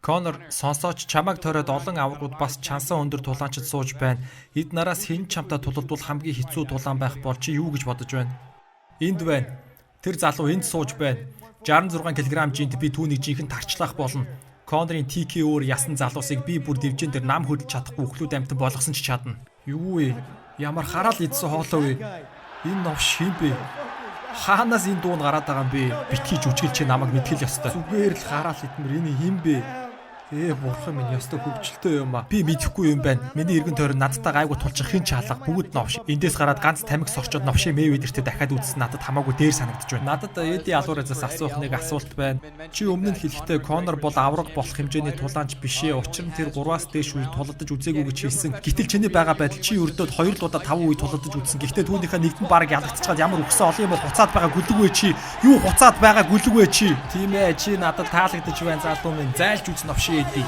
Конор сонсооч чамайг тойроод олон аваргууд бас чансан өндөр тулаанчид сууж байна. Эд нараас хэн чамтай тулалдвал хамгийн хэцүү тулаан байх бол чи юу гэж бодож байна? Энд байна. Тэр залуу энд сууж байна. 66 кг-д би түүнийг жинхэнэ тарчлах болно. Конорын TKO-оор ясан залуусыг би бүр дивжин дээр нам хөдөлж чадахгүй өглүүд амтан болгосон ч чадна. Юу вэ? Ямар хараал идсэн хоолой вэ? Энэ новш хин бэ? Хаанаас энэ дуунд гараад байгаа юм бэ? Битгий жүжиглч чи намайг мэдгэл ёстой. Зүгээр л хараал идмэр энэ хин бэ? Бурхан минь ёстой хөвгчлөлтөө юм а. Би мэдэхгүй юм байна. Миний эргэн тойрон надтай гайгүй тулчих хин чаалга бүгд новш. Эндээс гараад ганц тамиг сорчоод новшийн Мэйведертэй дахиад үзсэн надад хамаагүй дээр санагдаж байна. Надад Эди Алварезаас асуух нэг асуулт байна. Чи өмнө нь хэлэхдээ Конор бол авраг болох хэмжээний тулаанч бишээ. Учир нь тэр 3-аас дээш үе тулалдаж үзээгүй гэж хэлсэн. Гэтэл чиний байгаа байдал чи өрдөөд 2 удаа 5 үе тулалдаж үзсэн. Гэхдээ түүнийхээ нэгдэн баг ялгцчихад ямар өгсөн олон юм хуцаад байгаа гүлэг вэ чи? Юу хуцаад байгаа гүлэг вэ чи? Тийм ээ чи надад таалагдж байна залуу минь. Зайлж үз новшээ Эди.